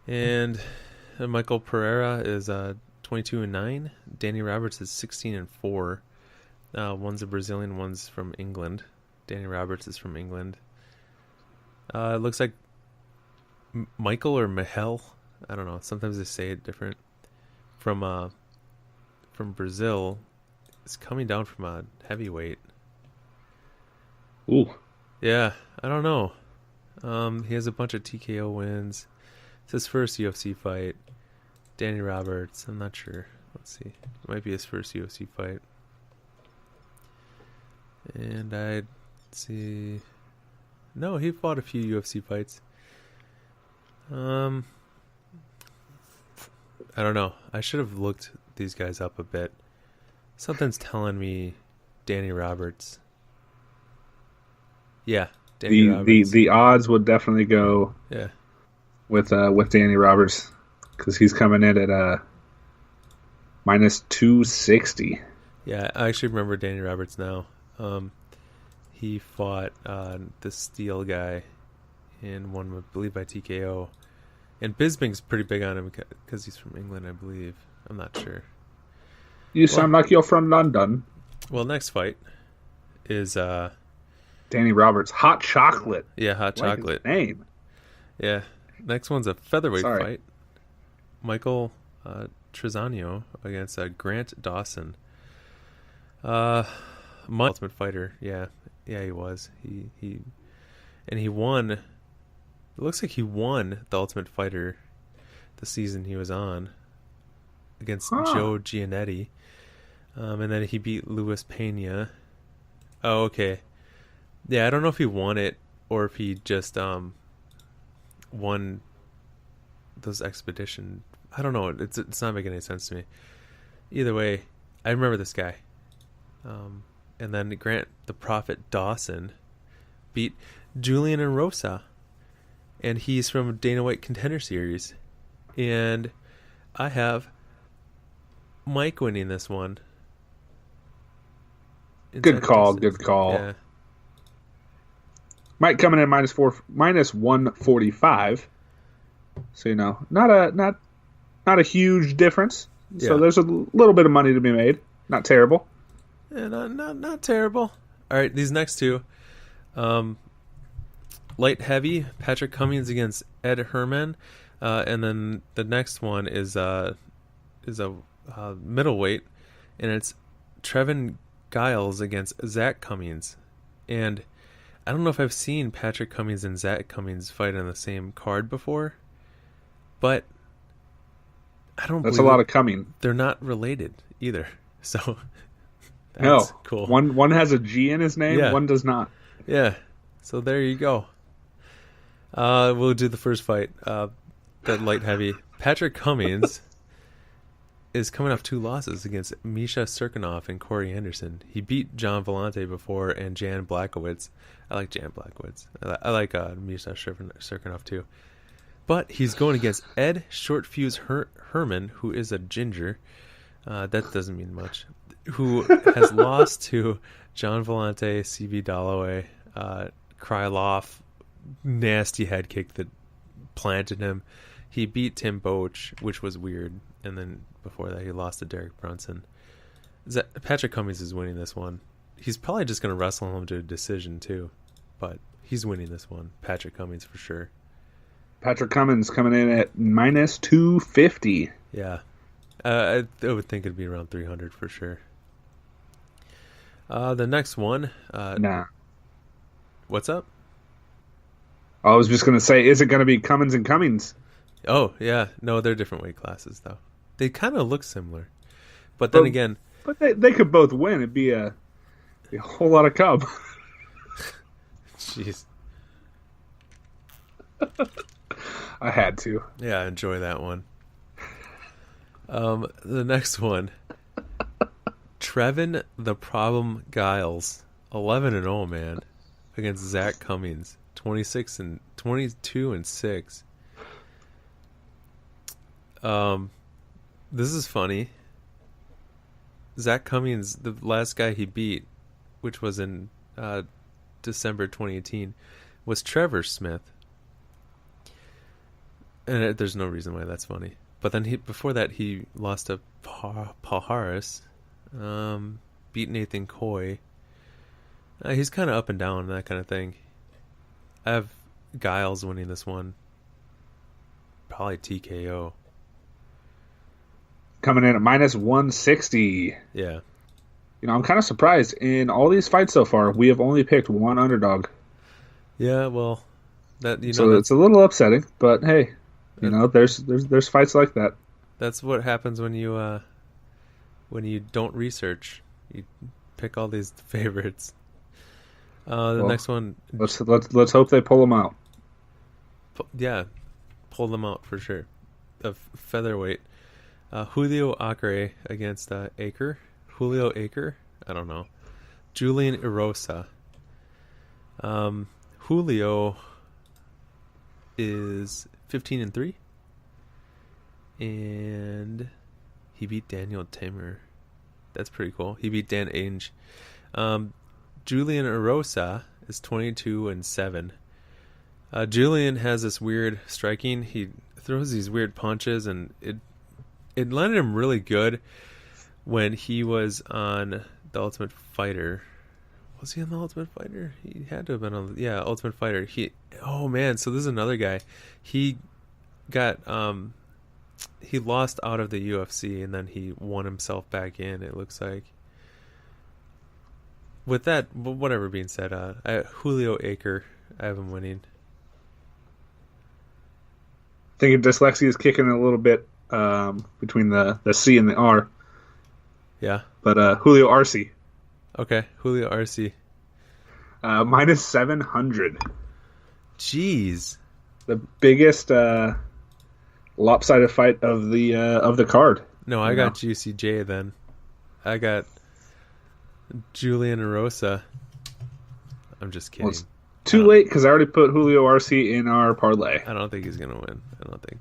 And Michael Pereira is 22-9. Danny Roberts is 16-4. One's a Brazilian, one's from England. Danny Roberts is from England. It looks like Michael or Mihel, I don't know. Sometimes they say it different. From Brazil, is coming down from a heavyweight. Ooh. Yeah, I don't know. He has a bunch of TKO wins. It's his first UFC fight. Danny Roberts, I'm not sure. Let's see. It might be his first UFC fight. And I'd see. No, he fought a few UFC fights. I don't know. I should have looked these guys up a bit. Something's telling me Danny Roberts. Yeah, Danny Roberts. The odds would definitely go with Danny Roberts because he's coming in at minus 260. Yeah, I actually remember Danny Roberts now. He fought the Steel guy and won, I believe, by TKO. And Bisping's pretty big on him because he's from England, I believe. I'm not sure. You sound like you're from London. Well, next fight is Danny Roberts, hot chocolate. Yeah, hot chocolate. Like his name. Yeah. Next one's a featherweight fight. Michael Trezano against Grant Dawson. Ultimate Fighter. Yeah, he was. He won. It looks like he won the Ultimate Fighter the season he was on against Joe Giannetti. And then he beat Luis Pena. Oh, okay. Yeah, I don't know if he won it or if he just won those expedition. I don't know. It's not making any sense to me. Either way, I remember this guy. And then Grant the Prophet Dawson beat Julian and Rosa. And he's from Dana White Contender Series. And I have Mike winning this one. Good call. Yeah. Mike coming in minus 145. So not a huge difference. So there's a little bit of money to be made. Not terrible. Yeah, not terrible. All right, these next two, light heavy, Patrick Cummings against Ed Herman, and then the next one is a middleweight, and it's Trevin Giles against Zach Cummings, and I don't know if I've seen Patrick Cummings and Zach Cummings fight on the same card before, but I don't. That's a lot of coming. They're not related either, so. That's cool. One has a G in his name, Yeah. one does not. Yeah. So there you go. We'll do the first fight. That light heavy. Patrick Cummings is coming off 2 losses against Misha Serkinov and Corey Anderson. He beat John Vellante before and Jan Blachowicz. I like Jan Blachowicz. I like Misha Serkinov too. But he's going against Ed Shortfuse Herman, who is a ginger. That doesn't mean much. Who has lost to John Vellante, CB Dalloway, Krylov, nasty head kick that planted him. He beat Tim Boach, which was weird, and then before that he lost to Derek Brunson. Patrick Cummings is winning this one. He's probably just going to wrestle him to a decision too, but he's winning this one. Patrick Cummings for sure. Patrick Cummings coming in at minus 250. Yeah. I would think it'd be around 300 for sure. The next one. Nah. What's up? I was just going to say, is it going to be Cummins and Cummings? Oh, yeah. No, they're different weight classes, though. They kind of look similar. But then again... But they could both win. It'd be a whole lot of cub. Jeez. I had to. Yeah, enjoy that one. The next one. Trevin the Problem Giles, 11-0, man, against Zach Cummings, 22-6. This is funny. Zach Cummings, the last guy he beat, which was in December 2018, was Trevor Smith. And there's no reason why that's funny. But then before that, he lost to Paul Harris, beat Nathan Coy. He's kind of up and down, that kind of thing. I have Giles winning this one. Probably TKO. Coming in at minus 160. Yeah. I'm kind of surprised. In all these fights so far, we have only picked one underdog. Yeah, well, so it's a little upsetting, but hey, there's fights like that. That's what happens when you don't research. You pick all these favorites. Next one. Let's hope they pull them out. Yeah, pull them out for sure. Featherweight. Julio Acre against Aker. Julio Aker? I don't know. Julian Erosa. Julio is 15-3. And he beat Daniel Tamer. That's pretty cool. He beat Dan Ainge. Julian Erosa is 22-7. Julian has this weird striking. He throws these weird punches, and it landed him really good when he was on The Ultimate Fighter. Was he on The Ultimate Fighter? He had to have been on Ultimate Fighter. So this is another guy. He got he lost out of the UFC, and then he won himself back in, it looks like. With that, whatever being said, Julio Aker, I have him winning. I think dyslexia is kicking a little bit between the C and the R. Yeah. But Julio Arce. Okay, Julio Arce. Minus 700. Jeez. The biggest lopsided fight of the card. No, I got GCJ then. I got Julian Erosa. I'm just kidding. Well, too late because I already put Julio Arce in our parlay. I don't think he's gonna win. I don't think.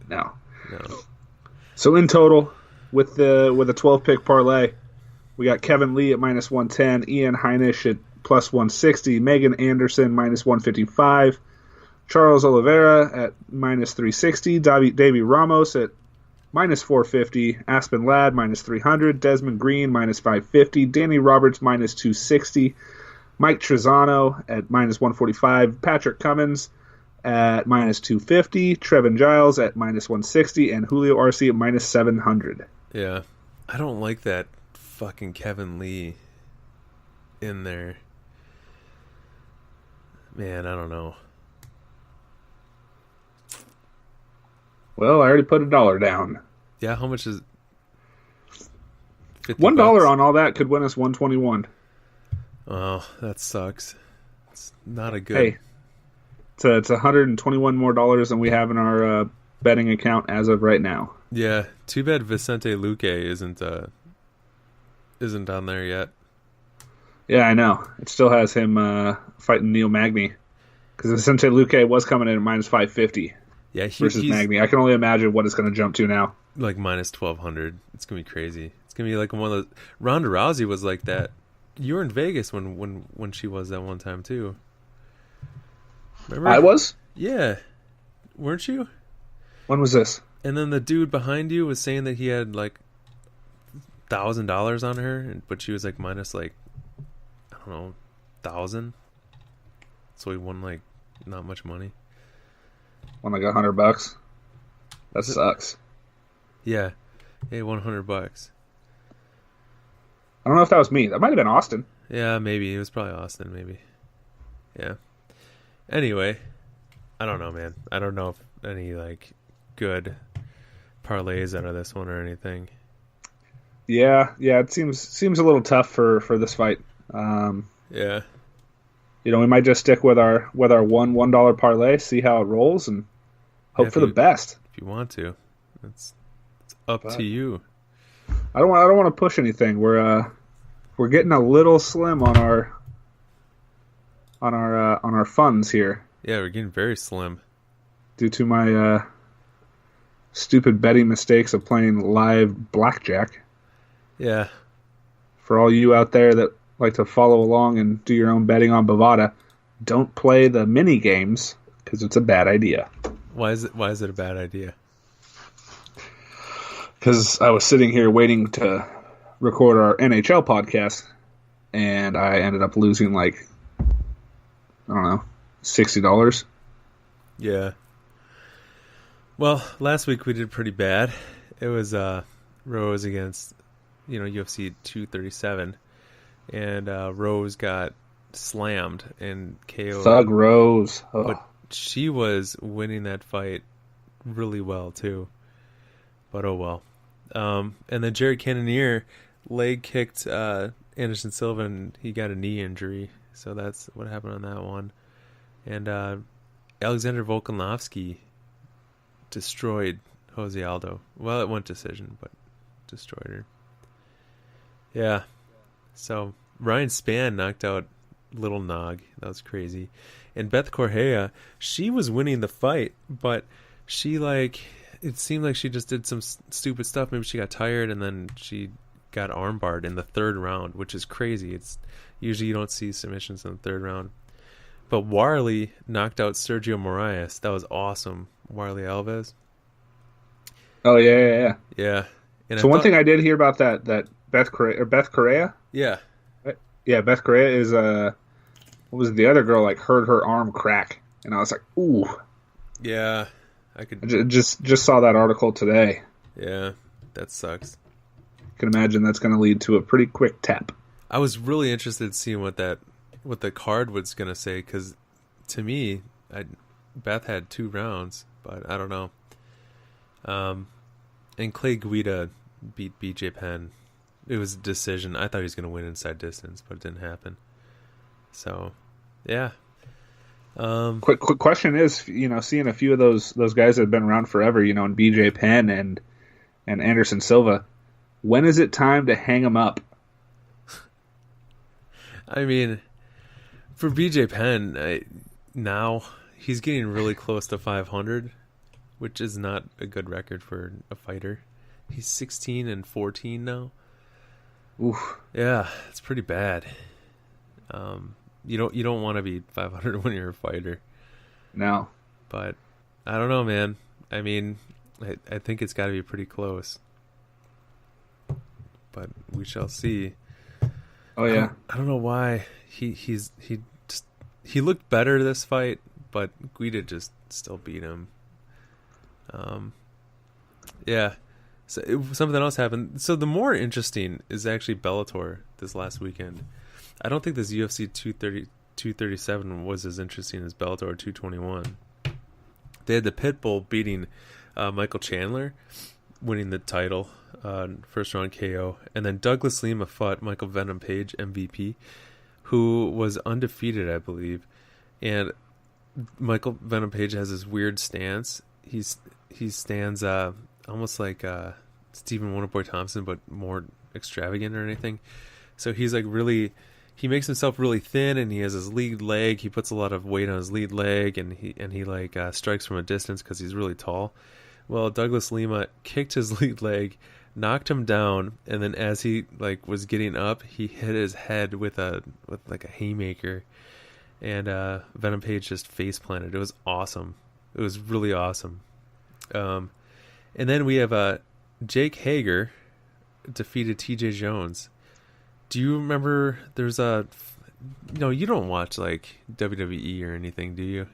No. No. So in total, with a 12-pick parlay, we got Kevin Lee at minus 110, Ian Heinisch at plus 160, Megan Anderson minus 155, Charles Oliveira at minus 360, Davey Ramos at minus 450, Aspen Ladd minus 300, Desmond Green minus 550, Danny Roberts minus 260, Mike Trezano at minus 145, Patrick Cummins at minus 250, Trevin Giles at minus 160, and Julio Arce at minus 700. Yeah. I don't like that fucking Kevin Lee in there. Man, I don't know. Well, I already put $1 down. Yeah, how much is it? $1 on all that could win us 121. Oh, that sucks. It's not a good. Hey, it's $121 more than we have in our betting account as of right now. Yeah, too bad Vicente Luque isn't on there yet. Yeah, I know. It still has him fighting Neil Magny because Vicente Luque was coming in at minus 550. Yeah, versus Magny. I can only imagine what it's going to jump to now. Like minus 1,200. It's gonna be crazy. It's gonna be like one of those. Ronda Rousey was like that. You were in Vegas when she was that one time too. Remember? I was? Yeah. Weren't you? When was this? And then the dude behind you was saying that he had like $1,000 on her, but she was like minus like, I don't know, 1,000. So he won like not much money. Won like $100. That sucks. Yeah. Hey, $100. I don't know if that was me. That might have been Austin. Yeah, maybe. It was probably Austin, maybe. Yeah. Anyway, I don't know, man. I don't know if any like good parlays out of this one or anything. Yeah, it seems a little tough for this fight. Yeah. We might just stick with our $1 parlay, see how it rolls, and hope for the best. If you want to, it's up to you. I don't want to push anything. We're getting a little slim on our funds here. Yeah, we're getting very slim due to my stupid betting mistakes of playing live blackjack. Yeah. For all you out there that like to follow along and do your own betting on Bovada, don't play the mini games because it's a bad idea. Why is it a bad idea? Because I was sitting here waiting to record our NHL podcast, and I ended up losing like, I don't know, $60. Yeah. Well, last week we did pretty bad. It was Rose against UFC 237, and Rose got slammed and KO'd. Thug Rose. Oh. But she was winning that fight really well too. But oh well. And then Jared Cannonier leg kicked Anderson Silva, and he got a knee injury. So that's what happened on that one. And Alexander Volkanovski destroyed Jose Aldo. Well, it went decision, but destroyed her. Yeah. So Ryan Spann knocked out Little Nog. That was crazy. And Beth Correa, she was winning the fight, but she it seemed like she just did some stupid stuff. Maybe she got tired, and then she got armbarred in the third round, which is crazy. It's usually you don't see submissions in the third round. But Warley knocked out Sergio Moraes. That was awesome. Warley Alves. Oh yeah. Yeah. And so one thing I did hear about that Beth Correa. Yeah. Yeah, Beth Correa is what was it, the other girl heard her arm crack, and I was like, ooh. Yeah, I could just saw that article today. Yeah, that sucks. I can imagine that's going to lead to a pretty quick tap. I was really interested in seeing what the card was going to say, because to me, Beth had 2 rounds, but I don't know. And Clay Guida beat BJ Penn. It was a decision. I thought he was going to win inside distance, but it didn't happen. So, yeah. Quick question is, seeing a few of those guys that have been around forever, and BJ Penn and Anderson Silva, when is it time to hang them up? I mean, for BJ Penn, now he's getting really close to 500, which is not a good record for a fighter. He's 16-14 now. Oof. Yeah, it's pretty bad. You don't want to be 500 when you're a fighter. No. But I don't know, man. I mean, I think it's got to be pretty close. But we shall see. Oh yeah. I don't know why he looked better this fight, but Guida just still beat him. Yeah. So something else happened. So the more interesting is actually Bellator this last weekend. I don't think this UFC 237 was as interesting as Bellator 221. They had the Pitbull beating Michael Chandler, winning the title, first round KO. And then Douglas Lima fought Michael Venom Page, MVP, who was undefeated, I believe. And Michael Venom Page has this weird stance. He stands almost like Stephen Wonderboy Thompson, but more extravagant or anything. So he's he makes himself really thin, and he has his lead leg. He puts a lot of weight on his lead leg, and he strikes from a distance because he's really tall. Well, Douglas Lima kicked his lead leg, knocked him down, and then as he was getting up, he hit his head with a haymaker, and Venom Page just face planted. It was awesome. It was really awesome. And then we have Jake Hager defeated TJ Jones. Do you remember there's you don't watch WWE or anything, do you?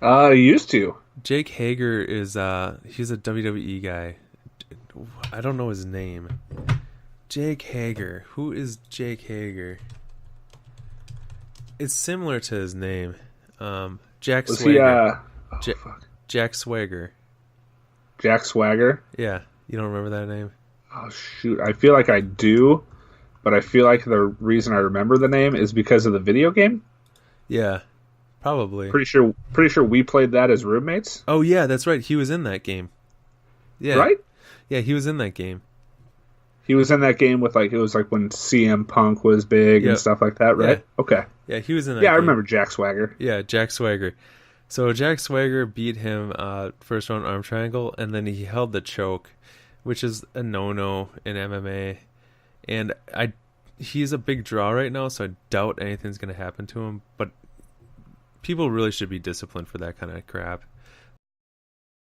I used to. Jake Hager is he's a WWE guy. I don't know his name. Jake Hager. Who is Jake Hager? It's similar to his name. Jack Swagger. Jack Swagger. Jack Swagger? Yeah. You don't remember that name? Oh shoot. I feel like I do. But I feel like the reason I remember the name is because of the video game. Yeah, probably. Pretty sure we played that as roommates. Oh yeah, that's right. He was in that game. Yeah. Right? Yeah, he was in that game. He was in that game with it was when CM Punk was big and stuff like that, right? Yeah. Okay. Yeah, he was in that game. I remember Jack Swagger. Yeah, Jack Swagger. So Jack Swagger beat him first round arm triangle, and then he held the choke, which is a no-no in MMA. And he's a big draw right now, so I doubt anything's going to happen to him. But people really should be disciplined for that kind of crap.